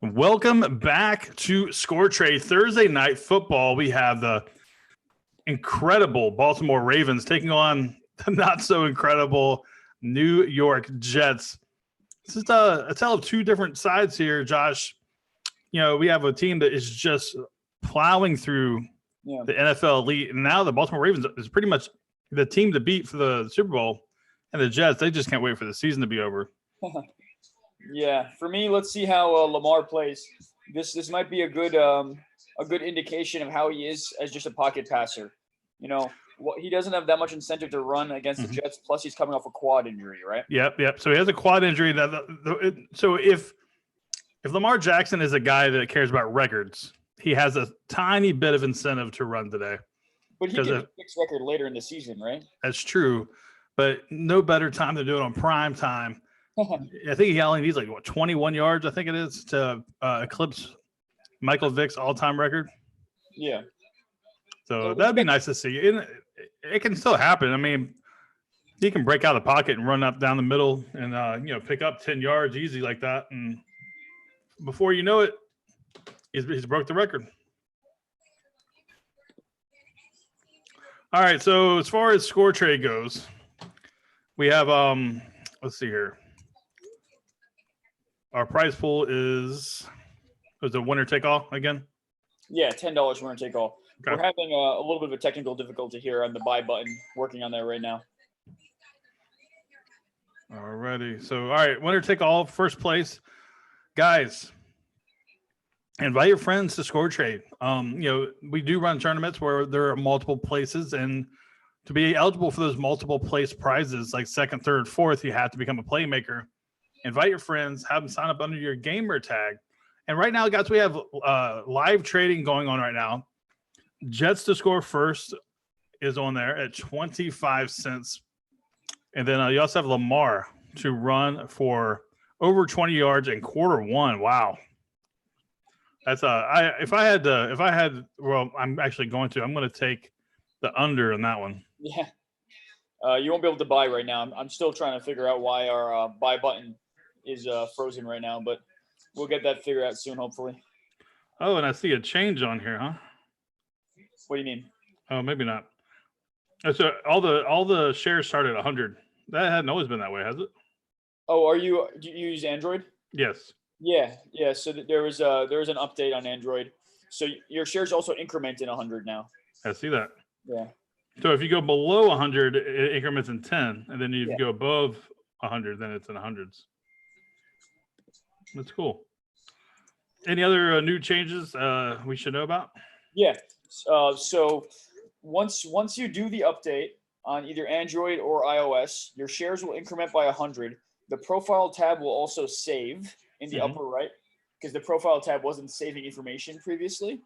Welcome back to Score Trade Thursday night football. We have the incredible Baltimore Ravens taking on the not so incredible New York Jets. This is a tale of two different sides here, Josh. You know, we have a team that is just plowing through the NFL elite, and now the Baltimore Ravens is pretty much the team to beat for the Super Bowl. And the Jets, they just can't wait for the season to be over. Yeah, for me, let's see how Lamar plays. This might be a good indication of how he is as just a pocket passer. You know, he doesn't have that much incentive to run against the Jets. Plus, he's coming off a quad injury, right? Yep. So he has a quad injury. So if Lamar Jackson is a guy that cares about records, he has a tiny bit of incentive to run today. But he can fix record later in the season, right? That's true, but no better time to do it on prime time. I think he only needs 21 yards, I think it is, to eclipse Michael Vick's all-time record. Yeah. So that'd be nice to see. It can still happen. I mean, he can break out of the pocket and run up down the middle and pick up 10 yards easy like that. And before you know it, he's broke the record. All right, so as far as score trade goes, we have let's see here. Our prize pool is a winner take all again? Yeah, $10 winner take all. Okay. We're having a little bit of a technical difficulty here on the buy button, working on that right now. Alrighty. So, all right, winner take all, first place. Guys, invite your friends to Score Trade. We do run tournaments where there are multiple places, and to be eligible for those multiple place prizes, like second, third, fourth, you have to become a playmaker. Invite your friends, have them sign up under your gamer tag. And right now, guys, we have live trading going on right now. Jets to score first is on there at 25 cents. And then you also have Lamar to run for over 20 yards in quarter one. Wow. That's I'm going to take the under on that one. Yeah. You won't be able to buy right now. I'm still trying to figure out why our buy button is frozen right now, but we'll get that figured out soon, hopefully. Oh, and I see a change on here, huh? What do you mean? Oh, maybe not. So all the shares start at 100. That hadn't always been that way, has it? Oh, do you use Android? Yes. Yeah. So there was an update on Android. So your shares also increment in 100 now. I see that. Yeah. So if you go below 100, it increments in 10, and then if you go above 100, then it's in hundreds. That's cool. Any other new changes we should know about? Yeah. So once you do the update on either Android or iOS, your shares will increment by 100. The profile tab will also save in the upper right, because the profile tab wasn't saving information previously.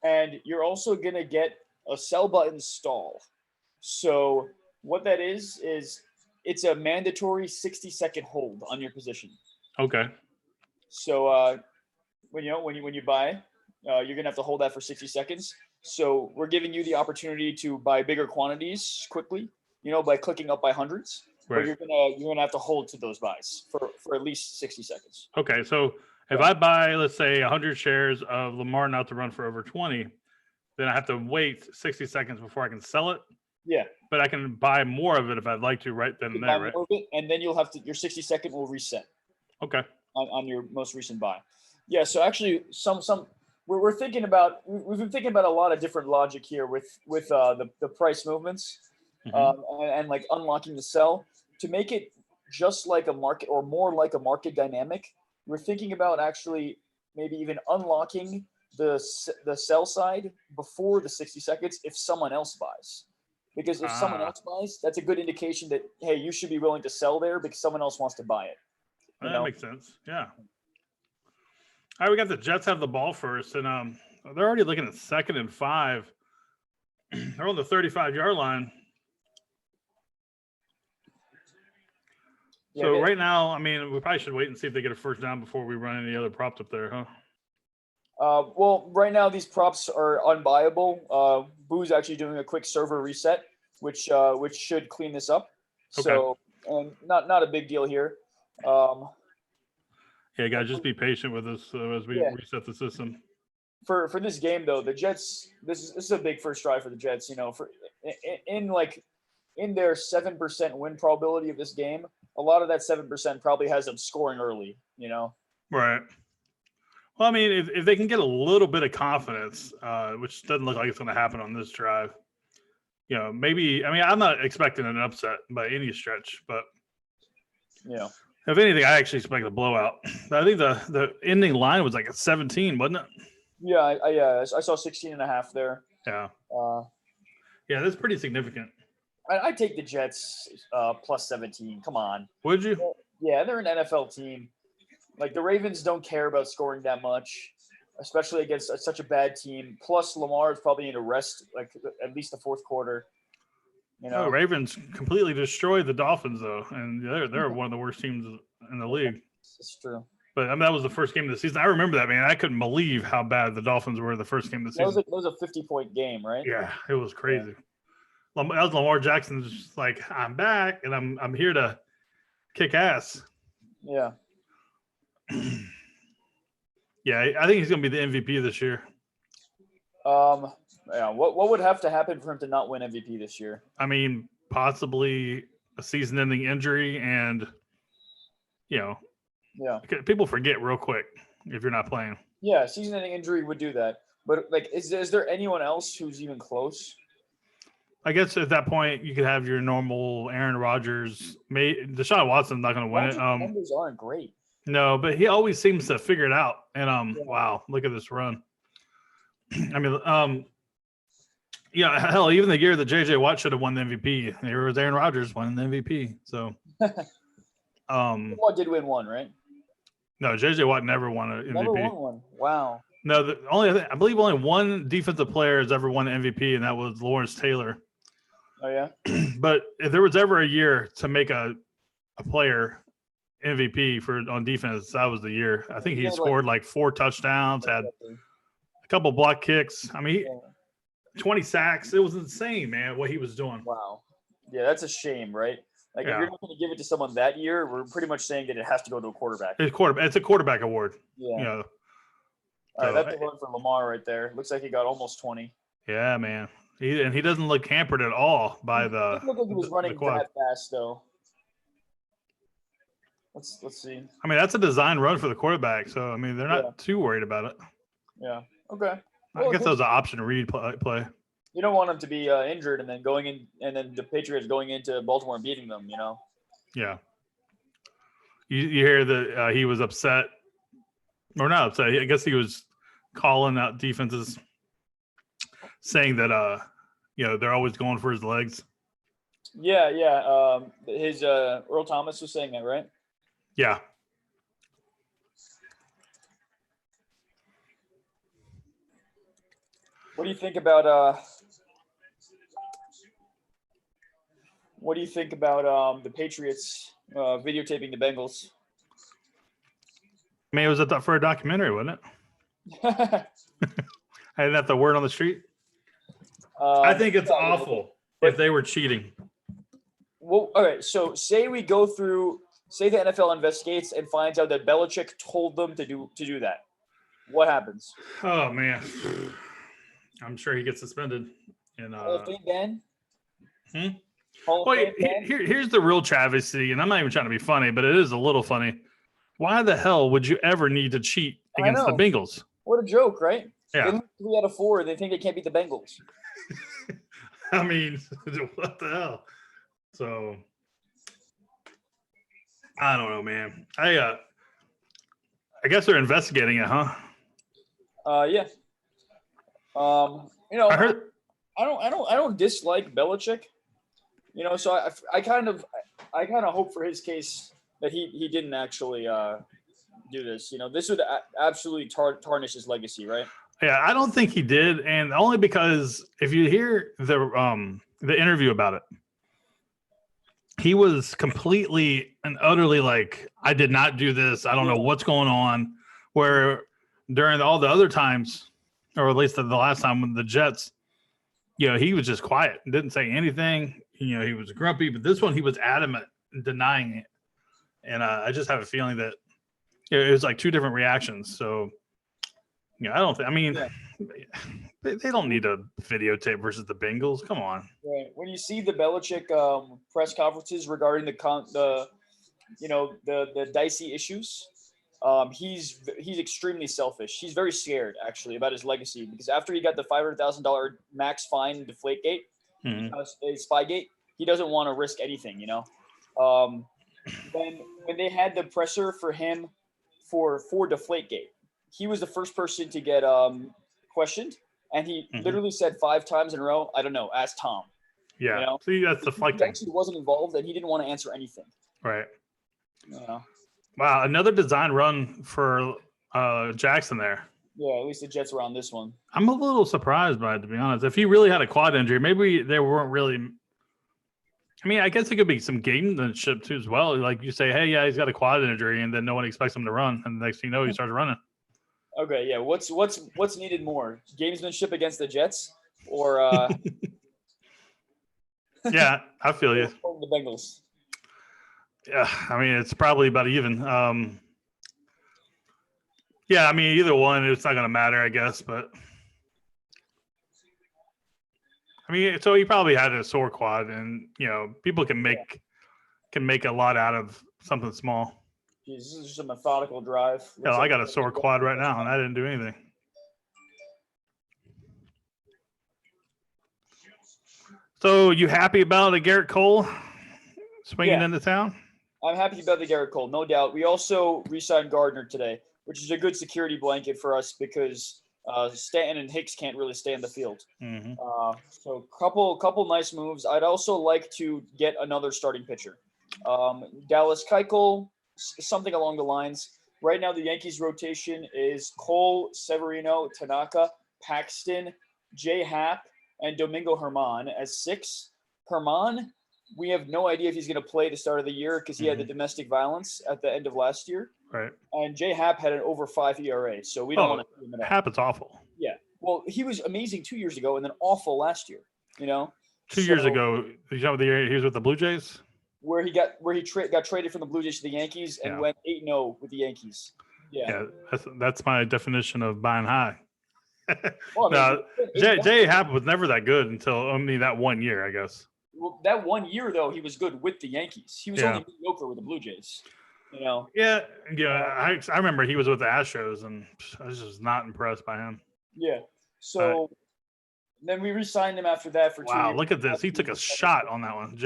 And you're also going to get a sell button stall. So what that is it's a mandatory 60-second hold on your position. Okay. So when you buy, you're going to have to hold that for 60 seconds. So we're giving you the opportunity to buy bigger quantities quickly, by clicking up by hundreds. Right. But you're gonna have to hold to those buys for at least 60 seconds. Okay, so if I buy, let's say, 100 shares of Lamar not to run for over 20, then I have to wait 60 seconds before I can sell it. Yeah. But I can buy more of it if I'd like to right then and there, right? More of it, and then you'll have to your 60-second will reset. Okay. On your most recent buy. Yeah. So actually, we're thinking about we've been thinking about a lot of different logic here with the price movements and like unlocking the sell to make it just like a market or more like a market dynamic. We're thinking about actually maybe even unlocking the sell side before the 60 seconds if someone else buys. Because if someone else buys, that's a good indication that, hey, you should be willing to sell there because someone else wants to buy it. That makes sense. Yeah. All right, we got the Jets have the ball first, and they're already looking at 2nd and 5. They're on the 35-yard line. So right now, I mean, we probably should wait and see if they get a first down before we run any other props up there, huh? Well, right now these props are unbuyable. Boo's actually doing a quick server reset, which should clean this up. Okay. So, and not a big deal here. Yeah, guys, just be patient with us as we reset the system. For this game though, the Jets. This is a big first drive for the Jets. You know, in their 7% win probability of this game, a lot of that 7% probably has them scoring early. You know. Right. Well, I mean, if they can get a little bit of confidence, which doesn't look like it's going to happen on this drive, you know, maybe. I mean, I'm not expecting an upset by any stretch, but yeah. If anything, I actually expect a blowout. I think the ending line was like a 17, wasn't it? Yeah, I saw 16.5 there. Yeah. Yeah, that's pretty significant. I take the Jets plus 17. Come on. Would you? Yeah, they're an NFL team. Like, the Ravens don't care about scoring that much, especially against such a bad team. Plus, Lamar is probably in a rest, like at least the fourth quarter. You know, Ravens completely destroyed the Dolphins though, and they're one of the worst teams in the league. It's true. But I mean, that was the first game of the season. I remember that, man. I couldn't believe how bad the Dolphins were the first game of the season. That was a 50-point game, right? Yeah, it was crazy. Yeah. That was Lamar Jackson just like, I'm back and I'm here to kick ass. Yeah. Yeah, I think he's gonna be the MVP this year. Yeah, what would have to happen for him to not win MVP this year? I mean, possibly a season-ending injury, and people forget real quick if you're not playing. Yeah, season-ending injury would do that. But like, is there anyone else who's even close? I guess at that point you could have your normal Aaron Rodgers. Deshaun Watson's not going to win it. Numbers aren't great. No, but he always seems to figure it out. And wow, look at this run. I mean, hell, even the year that J.J. Watt should have won the MVP, there was Aaron Rodgers winning the MVP. So, Watt did win one, right? No, J.J. Watt never won an MVP. Never won one. Wow. No, I believe only one defensive player has ever won an MVP, and that was Lawrence Taylor. Oh yeah. But if there was ever a year to make a player MVP on defense, that was the year. I think he scored like 4 touchdowns, had a couple block kicks. I mean, 20 sacks. It was insane, man, what he was doing. Wow. Yeah, that's a shame, right? Like, if you're not going to give it to someone that year, we're pretty much saying that it has to go to a quarterback. It's a quarterback award. Yeah. All right, that's the one for Lamar right there. Looks like he got almost 20. Yeah, man. He doesn't look hampered at all by the. It looked like he was running that fast, though. Let's see. I mean, that's a design run for the quarterback, so I mean, they're not too worried about it. Yeah. Okay. Well, I guess that was an option read play. You don't want him to be injured and then then the Patriots going into Baltimore and beating them. You know. Yeah. You hear that he was upset, or not upset? I guess he was calling out defenses, saying that they're always going for his legs. Yeah. His Earl Thomas was saying that, right? Yeah. What do you think about the Patriots videotaping the Bengals? I mean, it was for a documentary, wasn't it? I didn't have the word on the street. I think it's awful if they were cheating. Well, all right. So say the NFL investigates and finds out that Belichick told them to do that. What happens? Oh man, I'm sure he gets suspended. And Hall of Fame ban? Here's the real travesty, and I'm not even trying to be funny, but it is a little funny. Why the hell would you ever need to cheat against the Bengals? What a joke, right? Yeah. They lose 3 out of 4. They think they can't beat the Bengals. I mean, what the hell? So, I don't know, man. I guess they're investigating it, huh? Yeah. I heard. I don't dislike Belichick. So I kind of hope for his case that he didn't actually do this. This would absolutely tarnish his legacy, right? Yeah, I don't think he did, and only because if you hear the interview about it, he was completely and utterly like, I did not do this. I don't know what's going on. Where during all the other times, or at least the last time with the Jets, he was just quiet, didn't say anything. He was grumpy, but this one he was adamant in denying it. And I just have a feeling that, it was like two different reactions. So, I don't think. I mean, Yeah. they don't need a videotape versus the Bengals. Come on. Right. When you see the Belichick press conferences regarding the dicey issues, he's extremely selfish. He's very scared actually about his legacy because after he got the $500,000 max fine Deflategate, Spygate, he doesn't want to risk anything. When they had the presser for him for Deflategate, he was the first person to get questioned, and he literally said 5 times in a row, "I don't know, ask Tom." Yeah. See, that's the flight He thing. actually wasn't involved, and he didn't want to answer anything. Right. Yeah. Wow, another design run for Jackson there. Yeah, at least the Jets were on this one. I'm a little surprised by it, to be honest. If he really had a quad injury, maybe they weren't really. I mean, I guess it could be some gamesmanship too as well. Like you say, hey, yeah, he's got a quad injury, and then no one expects him to run, and the next thing you know, he starts running. Okay, yeah. What's needed more? Gamesmanship against the Jets, or Yeah, I feel you. or the Bengals? Yeah, I mean, it's probably about even. Yeah, I mean, either one, it's not going to matter, I guess. But I mean, so he probably had a sore quad, and people can make a lot out of something small. Jeez, this is just a methodical drive. Hell, I got a sore quad right now, and I didn't do anything. So, you happy about a Garrett Cole swinging into town? I'm happy about the Garrett Cole, no doubt. We also re-signed Gardner today, which is a good security blanket for us because Stanton and Hicks can't really stay in the field. So, couple nice moves. I'd also like to get another starting pitcher. Dallas Keuchel, something along the lines. Right now, the Yankees' rotation is Cole, Severino, Tanaka, Paxton, J. Happ, and Domingo Germán as 6. Germán, we have no idea if he's going to play the start of the year because he had the domestic violence at the end of last year. Right. And J. Happ had an over 5 ERA, so we don't want to see him at all. Happ is awful. Yeah. Well, he was amazing 2 years ago and then awful last year. 2 years ago, he was with the Blue Jays. Where he got traded from the Blue Jays to the Yankees and went 8-0 with the Yankees. Yeah, that's my definition of buying high. Well, I mean, J. Happ was never that good until only that 1 year, I guess. Well, that 1 year though, he was good with the Yankees. He was only mediocre with the Blue Jays. Yeah. I remember he was with the Astros, and I was just not impressed by him. Yeah. So then we re-signed him after that for 2 years. Wow, look at this! He took a shot on that one.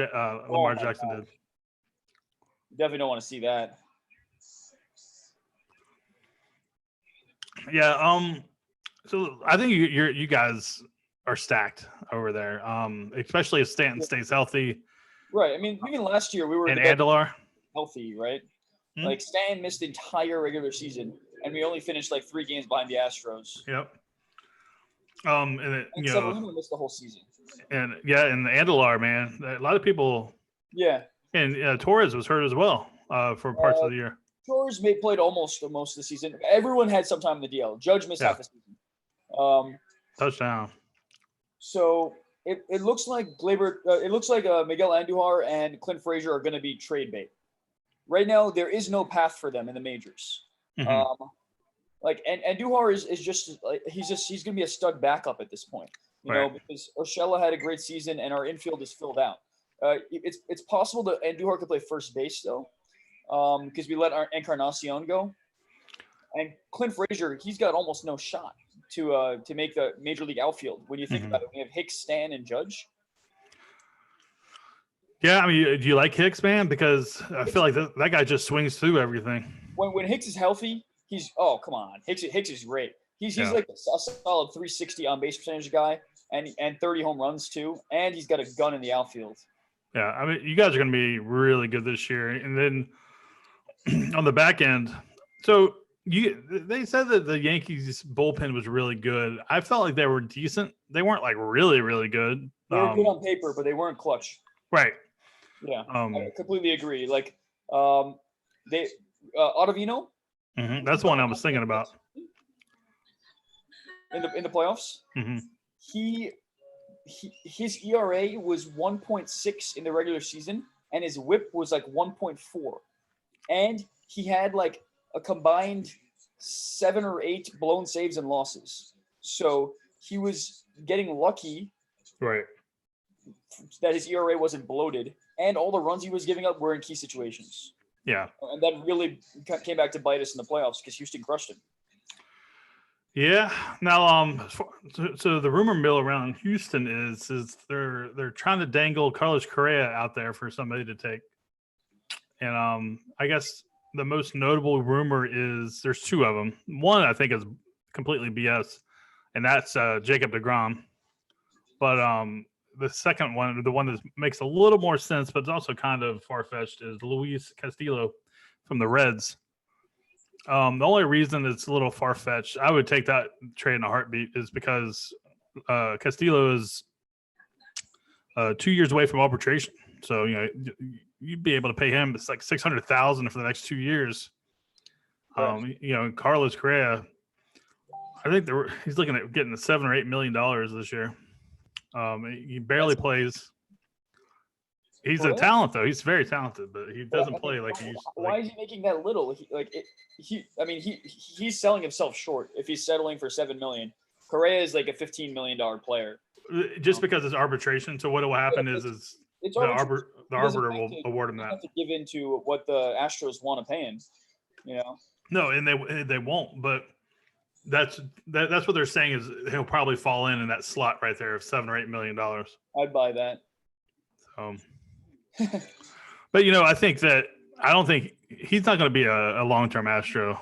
Lamar Jackson did. Definitely don't want to see that. Yeah. So I think you guys are stacked over there. Especially if Stanton stays healthy. Right. I mean, even last year we were and Andujar healthy, right? Like Stanton missed the entire regular season, and we only finished like 3 games behind the Astros. Yep. And Severino missed the whole season. And the Andujar, man, a lot of people. Yeah. And Torres was hurt as well for parts of the year. Torres played almost most of the season. Everyone had some time in the DL. Judge missed half the season. Touchdown. So it looks like Miguel Andujar and Clint Frazier are going to be trade bait. Right now, there is no path for them in the majors. And Andujar is just like he's going to be a stud backup at this point. You know, because Urshela had a great season and our infield is filled out. It's possible that Andujar could play first base though, because we let our Encarnacion go, and Clint Frazier, he's got almost no shot to make the major league outfield. When you think about it, we have Hicks, Stan, and Judge. Yeah, I mean, do you like Hicks, man? Because I feel like that guy just swings through everything. When Hicks is healthy, come on, Hicks is great. He's like a solid 360 on base percentage guy, and 30 home runs too, and he's got a gun in the outfield. Yeah, I mean, you guys are going to be really good this year. And then on the back end, so they said that the Yankees bullpen was really good. I felt like they were decent. They weren't like really, really good. They were good on paper, but they weren't clutch. Right. Yeah, I completely agree. Like, Ottavino. That's the one I was thinking about. In the playoffs, his ERA was 1.6 in the regular season, and his WHIP was like 1.4, and he had like a combined 7 or 8 blown saves and losses. So he was getting lucky Right. that his ERA wasn't bloated, and all the runs he was giving up were in key situations. Yeah. And that really came back to bite us in the playoffs because Houston crushed him. Yeah. Now, so the rumor mill around Houston is they're trying to dangle Carlos Correa out there for somebody to take, and I guess the most notable rumor is there's 2 of them. One I think is completely BS, and that's Jacob deGrom. But the second one, the one that makes a little more sense, but it's also kind of far fetched, is Luis Castillo from the Reds. The only reason it's a little far fetched, I would take that trade in a heartbeat, is because Castillo is 2 years away from arbitration. So you'd be able to pay him. It's like $600,000 for the next 2 years. Right. Carlos Correa, I think he's looking at getting $7 or $8 million this year. He barely plays. He's a talent, though. He's very talented, but he doesn't play like he used to. Why is he making that little? He's selling himself short if he's settling for $7 million. Correa is like a $15 million player. Just because it's arbitration. So what will happen is the arbiter will award him that. Have to give in to what the Astros want to pay him. No, and they won't. But that's what they're saying is he'll probably fall in that slot right there of $7 or $8 million. I'd buy that. But I think that I don't think he's not going to be a long-term Astro.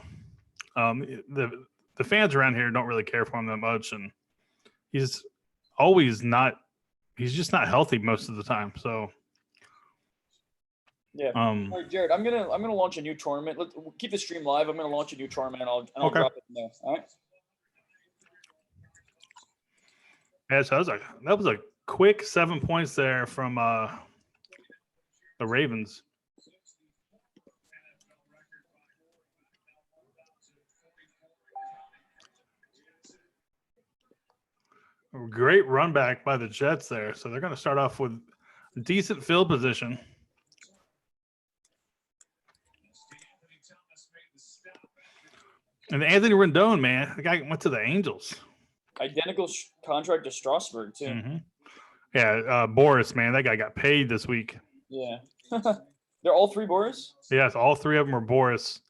The fans around here don't really care for him that much, and he's always not. He's just not healthy most of the time. So yeah. All right, Jared, I'm gonna launch a new tournament. Let's keep the stream live. I'm gonna launch a new tournament, and I'll Okay. drop it in there. All right. Yeah, so that was a quick 7 points there from the Ravens. A great run back by the Jets there. So they're going to start off with decent field position. And Anthony Rendon, man, the guy went to the Angels. Identical contract to Strasburg, too. Mm-hmm. Yeah, Boris, man, that guy got paid this week. Yeah. They're all 3 Boris? Yes, all 3 of them are Boris.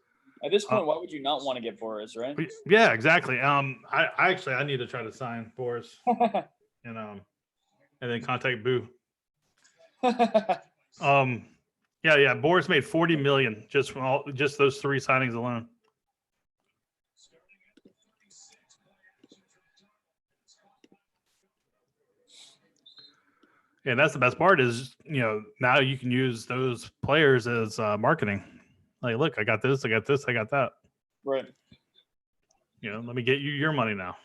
At this point, why would you not want to get Boris, right? Yeah, exactly. I need to try to sign Boris and then contact Boo. Yeah, Boris made $40 million just from just those 3 signings alone. And that's the best part is, now you can use those players as marketing. Like, look, I got this, I got this, I got that. Right. Let me get you your money now.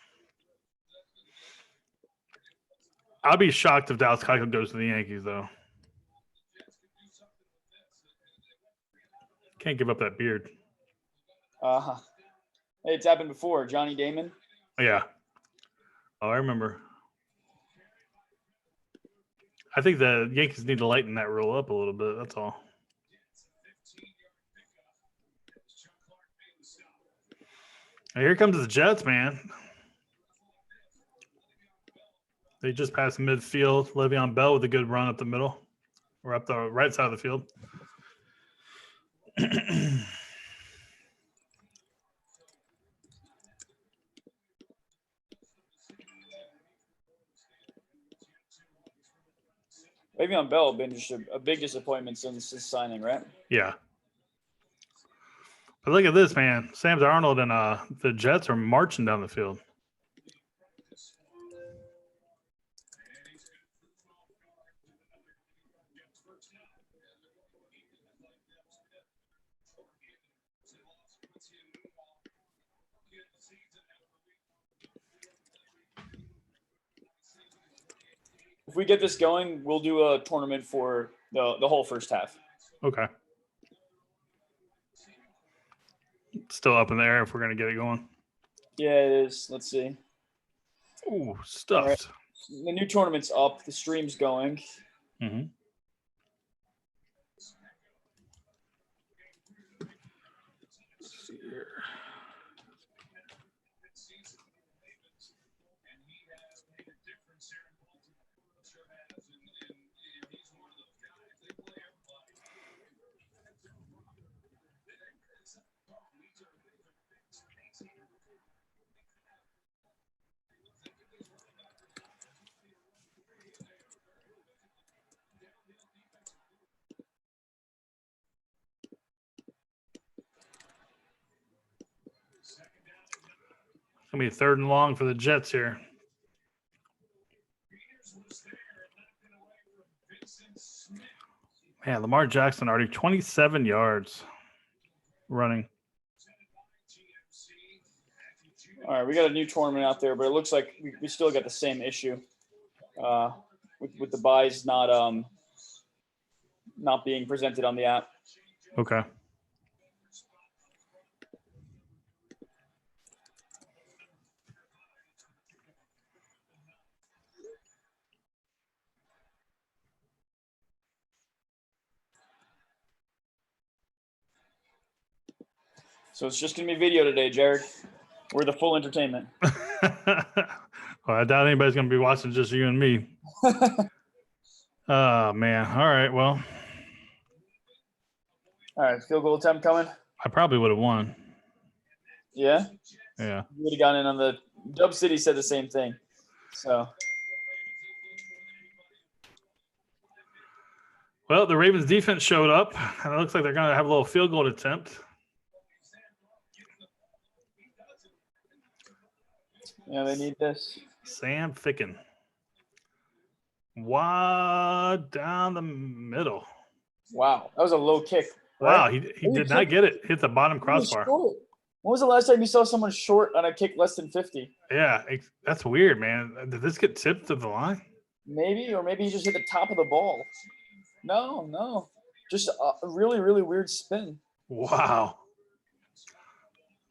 I'll be shocked if Dallas Keuchel goes to the Yankees, though. Can't give up that beard. Hey, it's happened before. Johnny Damon. Yeah. Oh, I remember. I think the Yankees need to lighten that rule up a little bit. That's all. And here comes the Jets, man. They just passed midfield. Le'Veon Bell with a good run up the middle, or up the right side of the field. Le'Veon Bell been just a big disappointment since his signing, right? Yeah. But look at this, man. Sam Darnold and the Jets are marching down the field. If we get this going, we'll do a tournament for the whole first half. Okay. Still up in the air if we're going to get it going. Yeah, it is. Let's see. Ooh, stuffed. Right. The new tournament's up. The stream's going. Mm-hmm. Let's see here. Gonna be 3rd and long for the Jets here. Man, Lamar Jackson already 27 yards running. All right, we got a new tournament out there, but it looks like we still got the same issue with the buys not being presented on the app. Okay. So it's just going to be video today, Jared. We're the full entertainment. Well, I doubt anybody's going to be watching just you and me. Oh, man. All right. Well, all right, field goal attempt coming. I probably would have won. Yeah? Yeah. You would have gone in on the – Dub City said the same thing. So – well, the Ravens defense showed up, and it looks like they're going to have a little field goal attempt. yeah, they need this. Sam Ficken. Wide down the middle. Wow, that was a low kick. Wow, Right? he did not get it. Hit the bottom crossbar. When was the last time you saw someone short on a kick less than 50? Yeah, that's weird, man. Did this get tipped to the line? Maybe, or maybe he just hit the top of the ball. No. Just a really, really weird spin. Wow.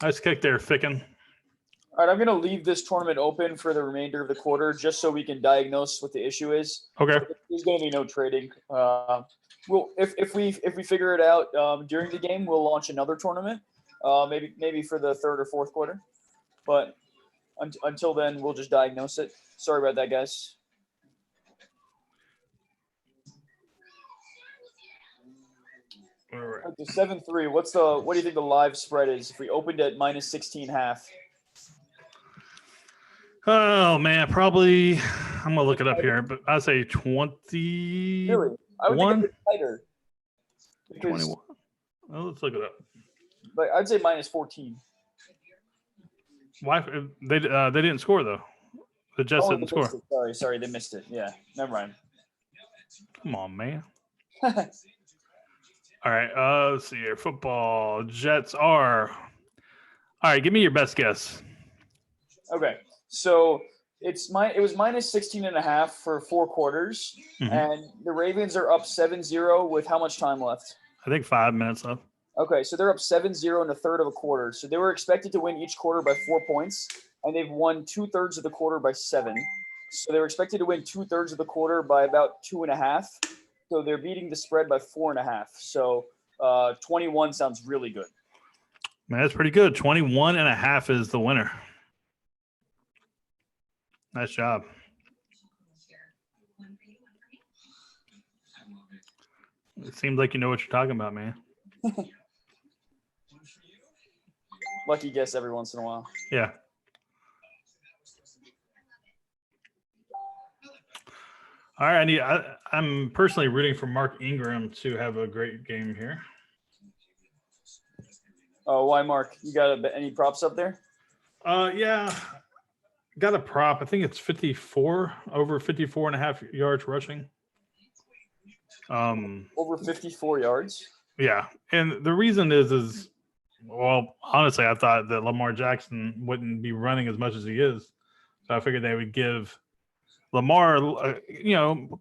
Nice kick there, Ficken. All right, I'm going to leave this tournament open for the remainder of the quarter just so we can diagnose what the issue is. Okay. There's going to be no trading. We'll if we figure it out during the game, we'll launch another tournament, maybe for the 3rd or 4th quarter. But until then, we'll just diagnose it. Sorry about that, guys. All right. The 7-3. What do you think the live spread is if we opened at minus 16.5? Oh, man, probably I'm going to look it up here, but I'd say 20. Really? I would think it's tighter. 21. Well, let's look it up. But I'd say minus 14. Why they didn't score though? The Jets didn't score. Sorry, they missed it. Yeah, never mind. Come on, man. All right, let's see here. Football. Jets are. All right, give me your best guess. Okay, so it was minus 16.5 for 4 quarters, and the Ravens are up 7-0 with how much time left? I think 5 minutes left. Okay, so they're up 7-0 in a third of a quarter. So they were expected to win each quarter by 4 points, and they've won 2/3 of the quarter by 7. So they were expected to win 2/3 of the quarter by about 2.5. So they're beating the spread by 4.5. So 21 sounds really good. Man, that's pretty good. 21.5 is the winner. Nice job. It seems like you know what you're talking about, man. Lucky guess every once in a while. Yeah. All right, I'm personally rooting for Mark Ingram to have a great game here. Oh, why, Mark? You got any props up there? Yeah. Got a prop. I think it's 54, over 54.5 yards rushing. Over 54 yards? Yeah. And the reason is well, honestly, I thought that Lamar Jackson wouldn't be running as much as he is. So I figured they would give Lamar, a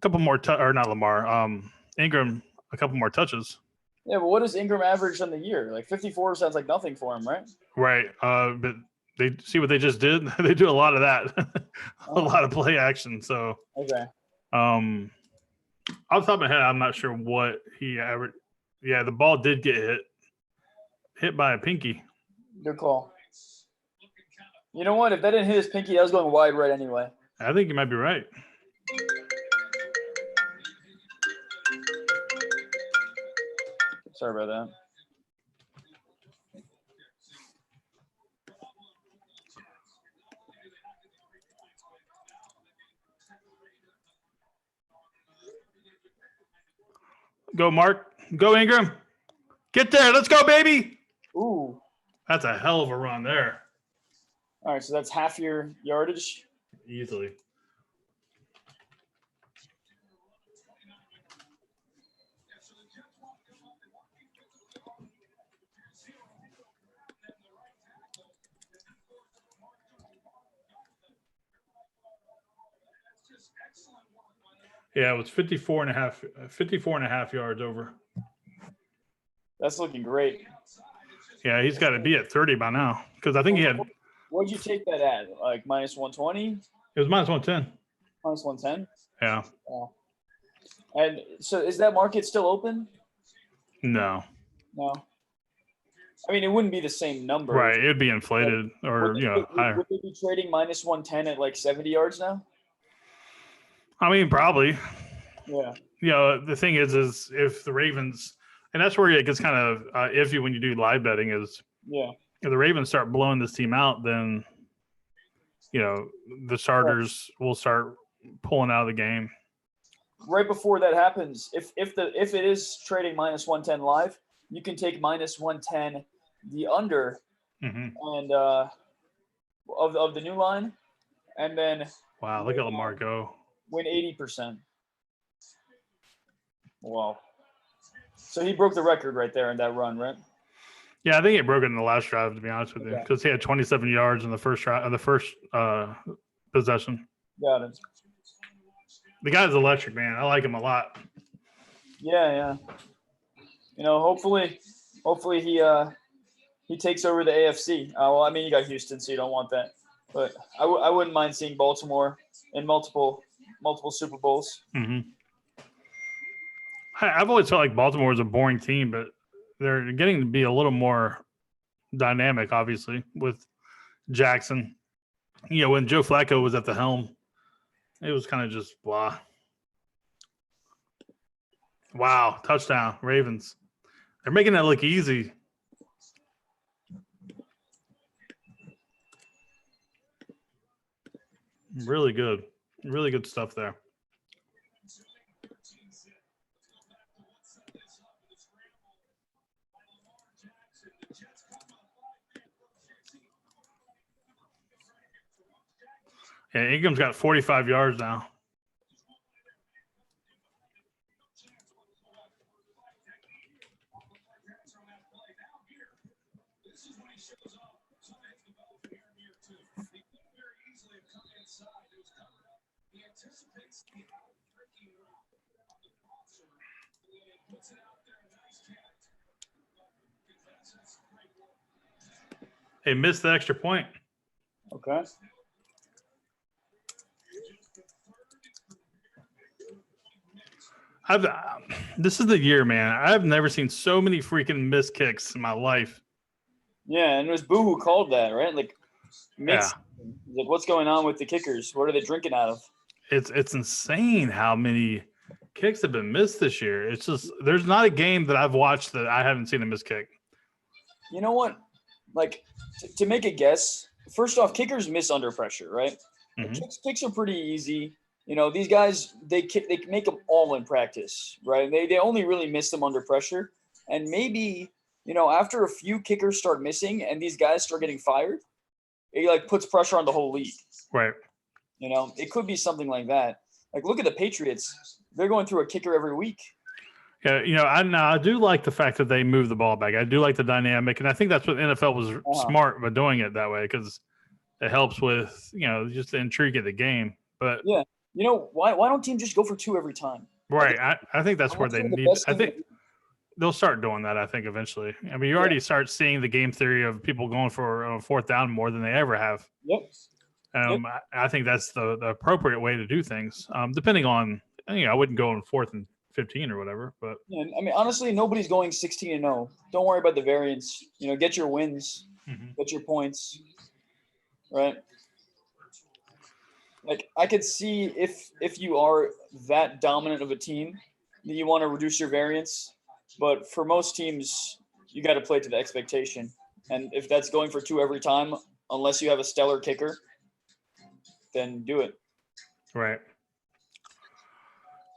couple more, or not Lamar, Ingram, a couple more touches. Yeah, but what does Ingram average on the year? Like 54 sounds like nothing for him, right? Right. But they see what they just did. They do a lot of that, a lot of play action. So, okay. Off the top of my head, I'm not sure what he averaged. Yeah, the ball did get hit by a pinky. Good call. You know what? If that didn't hit his pinky, that was going wide right anyway. I think you might be right. Sorry about that. Go, Mark. Go, Ingram. Get there. Let's go, baby. Ooh. That's a hell of a run there. All right, so that's half your yardage. Easily. Yeah, it was 54 and a half yards over. That's looking great. Yeah, he's got to be at 30 by now because I think he had. What'd you take that at? Like minus 120? It was minus 110. Minus 110? Yeah. And so is that market still open? No. No. I mean, it wouldn't be the same number. Right. It'd be inflated or, higher. Would they be trading minus 110 at like 70 yards now? I mean, probably. Yeah. The thing is if the Ravens, and that's where it gets kind of iffy when you do live betting is, if the Ravens start blowing this team out, then, the starters will start pulling out of the game. Right before that happens, if it is trading minus 110 live, you can take minus 110 the under and of the new line, and then wow, look at Lamar go. Win 80%. Wow. So he broke the record right there in that run, right? Yeah, I think he broke it in the last drive, to be honest with you, because he had 27 yards in the first possession. Got it. The guy's electric, man. I like him a lot. Yeah. Hopefully he takes over the AFC. Well, I mean, you got Houston, so you don't want that. But I wouldn't mind seeing Baltimore in multiple Super Bowls. Mm-hmm. I've always felt like Baltimore is a boring team, but they're getting to be a little more dynamic, obviously, with Jackson. When Joe Flacco was at the helm, it was kind of just blah. Wow, touchdown, Ravens. They're making that look easy. Really good. Really good stuff there. Yeah, Ingram's got 45 yards now. They missed the extra point. Okay. This is the year, man. I've never seen so many freaking missed kicks in my life. Yeah, and it was Boo who called that, right? Like, Yeah. Like, what's going on with the kickers? What are they drinking out of? It's insane how many kicks have been missed this year. It's just there's not a game that I've watched that I haven't seen a missed kick. You know what? Like, to make a guess, first off, kickers miss under pressure, right? Mm-hmm. Kicks are pretty easy. These guys, they make them all in practice, right? They only really miss them under pressure. And maybe, after a few kickers start missing and these guys start getting fired, it puts pressure on the whole league. Right. It could be something like that. Like, look at the Patriots. They're going through a kicker every week. Yeah, I do like the fact that they move the ball back. I do like the dynamic, and I think that's what NFL was smart by doing it that way because it helps with, just the intrigue of the game. But yeah, why don't teams just go for two every time? Right. I think that's where they need. I think they'll start doing that. I think eventually. I mean, you already start seeing the game theory of people going for fourth down more than they ever have. Yep. I think that's the appropriate way to do things. Depending on, I wouldn't go in 4th and 15 or whatever, but yeah, I mean, honestly, nobody's going 16-0. Don't worry about the variance. Get your wins, get your points, right? Like I could see if you are that dominant of a team, that you want to reduce your variance. But for most teams, you got to play to the expectation. And if that's going for 2 every time, unless you have a stellar kicker, then do it. Right.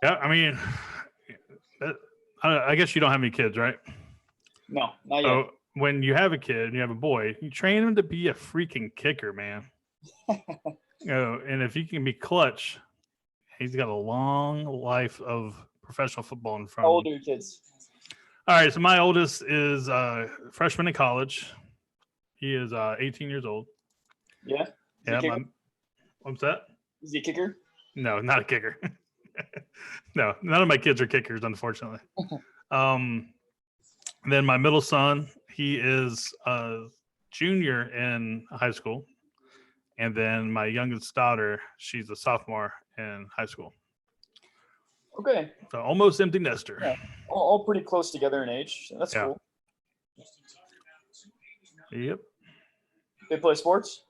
Yeah, I mean, I guess you don't have any kids, right? No, not yet. So when you have a kid and you have a boy, you train him to be a freaking kicker, man. And if he can be clutch, he's got a long life of professional football in front How of old him. are your kids? All right, so my oldest is freshman in college. He is 18 years old. Yeah. Yeah, what's that? Is he a kicker? No, not a kicker. No, none of my kids are kickers, unfortunately. Then my middle son, he is a junior in high school. And then my youngest daughter, she's a sophomore in high school. Okay. So almost empty nester. Yeah. All pretty close together in age. So that's cool. Yep. They play sports?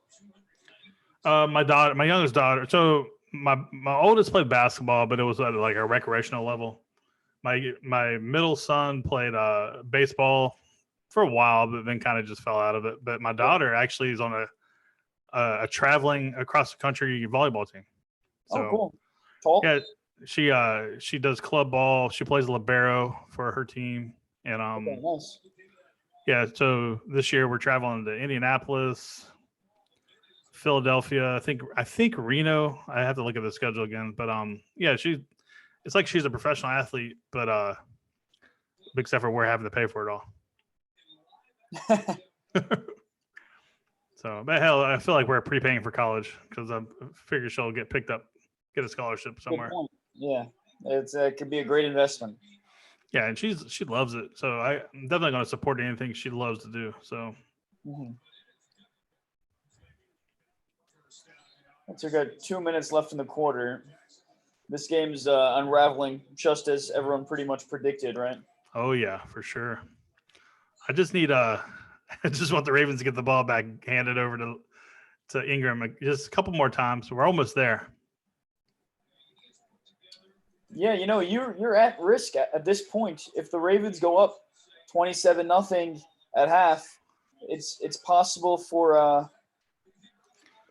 My youngest daughter. So my oldest played basketball, but it was at like a recreational level. My middle son played baseball for a while, but then kind of just fell out of it. But my daughter actually is on a traveling across the country volleyball team. So, cool. Tall? Yeah, she does club ball. She plays libero for her team, and Okay, nice. yeah. So this year we're traveling to Indianapolis, Philadelphia. I think Reno. I have to look at the schedule again, but yeah, it's like she's a professional athlete, but except for we're having to pay for it all. So, but hell, I feel like we're prepaying for college because I figure she'll get picked up, get a scholarship somewhere. Yeah, it could be a great investment. Yeah, and she loves it. So I'm definitely going to support anything she loves to do. So. Mm-hmm. So we got 2 minutes left in the quarter. This game's unraveling just as everyone pretty much predicted, right? Oh yeah, for sure. I just need I just want the Ravens to get the ball back, handed over to Ingram just a couple more times. We're almost there. Yeah, you're at risk at this point. If the Ravens go up 27-0 at half, it's possible for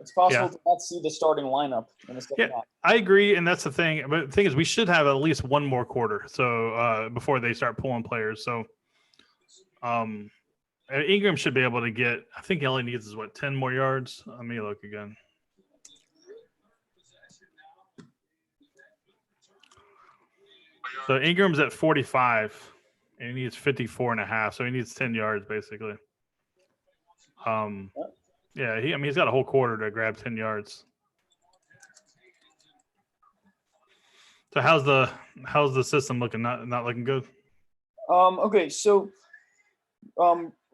to not see the starting lineup in the second half. I agree, and that's the thing. But the thing is, we should have at least one more quarter, so before they start pulling players. So, Ingram should be able to get. I think he only needs is 10 more yards. Let me look again. So Ingram's at 45, and he needs 54.5. So he needs 10 yards basically. Yeah, he's got a whole quarter to grab 10 yards. So how's the system looking? Not looking good. Okay, so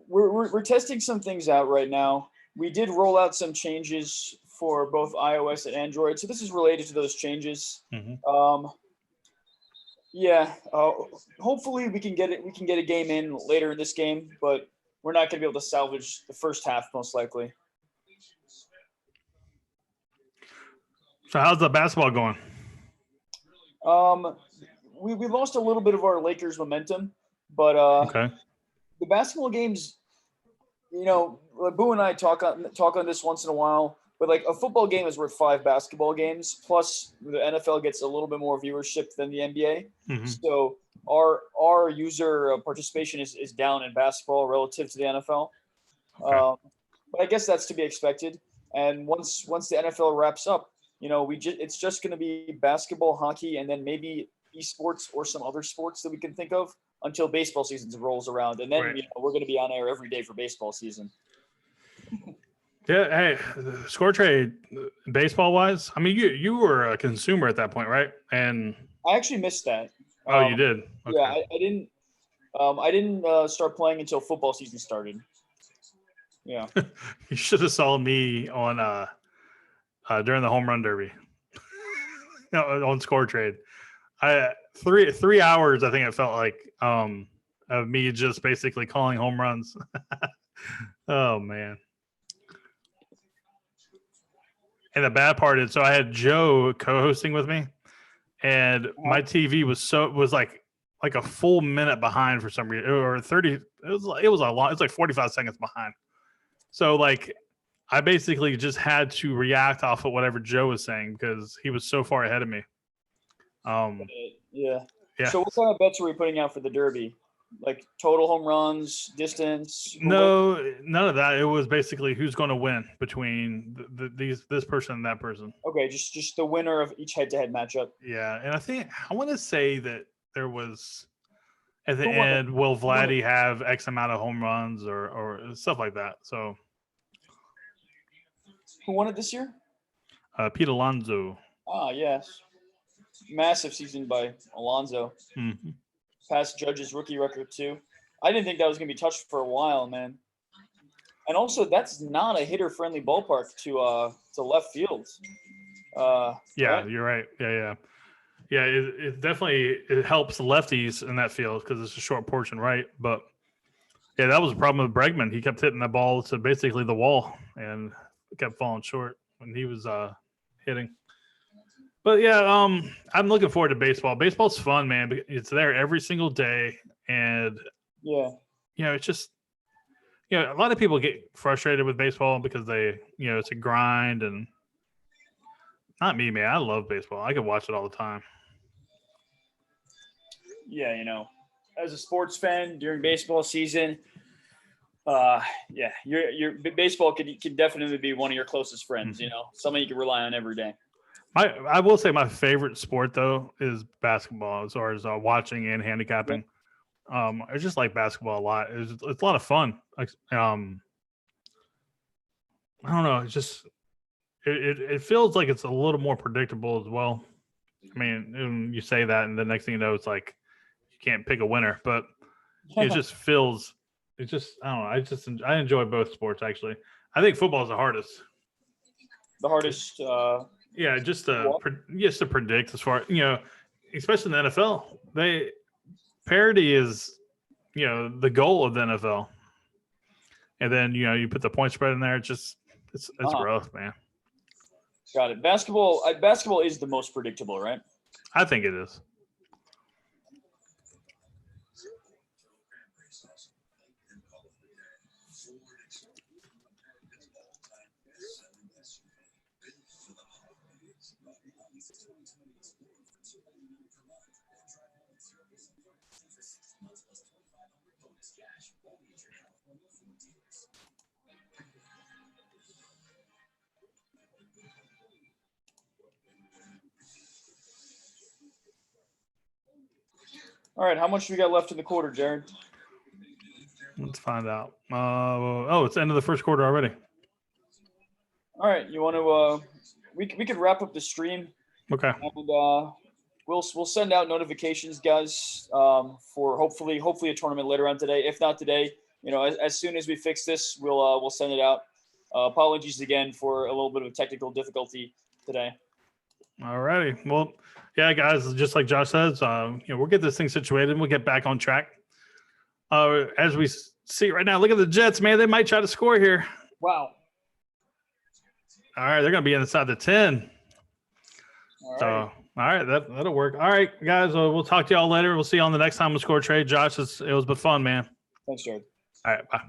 we're testing some things out right now. We did roll out some changes for both iOS and Android, so this is related to those changes. Mm-hmm. Hopefully we can get it. We can get a game in later in this game, but we're not going to be able to salvage the first half most likely. So how's the basketball going? We lost a little bit of our Lakers momentum, but okay. The basketball games, Boo and I talk on this once in a while, but like a football game is worth 5 basketball games. Plus the NFL gets a little bit more viewership than the NBA. Mm-hmm. So our user participation is down in basketball relative to the NFL. Okay. But I guess that's to be expected. And once the NFL wraps up, it's just going to be basketball, hockey, and then maybe esports or some other sports that we can think of until baseball season rolls around. And then we're going to be on air every day for baseball season. Yeah. Hey, SCORETRADE, baseball wise, I mean, you were a consumer at that point, right? And I actually missed that. Oh, you did? Okay. Yeah, I didn't start playing until football season started. Yeah. You should have saw me on during the home run derby on SCORETRADE. 3 hours, I think it felt like, of me just basically calling home runs. Oh man. And the bad part is, so I had Joe co-hosting with me, and my TV was like a full minute behind for some reason, or 30. It was a lot. It's like 45 seconds behind. So like, I basically just had to react off of whatever Joe was saying because he was so far ahead of me. Yeah. Yeah. So what kind of bets were we putting out for the Derby? Like total home runs, distance? No, none of that. It was basically who's going to win between this person and that person. Okay, just the winner of each head-to-head matchup. Yeah, and I want to say that there was at the Who won it? end, will Vladdy have X amount of home runs or stuff like that? So Who won it this year? Pete Alonso. Ah, yes. Massive season by Alonso. Mm-hmm. Past Judge's rookie record too. I didn't think that was going to be touched for a while, man. And also, that's not a hitter-friendly ballpark to left field. Yeah, right? You're right. Yeah. It definitely helps the lefties in that field because it's a short porch and right. But yeah, that was a problem with Bregman. He kept hitting that ball to basically the wall and kept falling short when he was hitting. But yeah, I'm looking forward to baseball. Baseball's fun, man. It's there every single day, and Yeah. it's just a lot of people get frustrated with baseball because they it's a grind, and not me, man. I love baseball. I could watch it all the time. Yeah, as a sports fan during baseball season, your baseball could definitely be one of your closest friends. Someone you can rely on every day. I will say my favorite sport though is basketball, as far as watching and handicapping. Yeah. I just like basketball a lot. It's a lot of fun. I don't know. It's just it feels like it's a little more predictable as well. I mean, you say that, and the next thing you know, it's like you can't pick a winner. But it just feels. It just I don't know. I enjoy both sports actually. I think football is the hardest. The hardest. Yeah, just to predict as far especially in the NFL, parity is the goal of the NFL, and then you put the point spread in there. It's rough, man. Got it. Basketball is the most predictable, right? I think it is. All right, how much do we got left in the quarter, Jared? Let's find out. It's the end of the first quarter already. All right, you want to? We could wrap up the stream. Okay. And we'll send out notifications, guys, for hopefully a tournament later on today. If not today, as soon as we fix this, we'll send it out. Apologies again for a little bit of a technical difficulty today. All righty. Well, yeah, guys, just like Josh says, we'll get this thing situated and we'll get back on track. As we see right now, look at the Jets, man. They might try to score here. Wow. All right, they're going to be inside the 10. All right, that'll work. All right, guys, we'll talk to y'all later. We'll see you on the next time on Score Trade. Josh, it was fun, man. Thanks, Jared. All right, bye.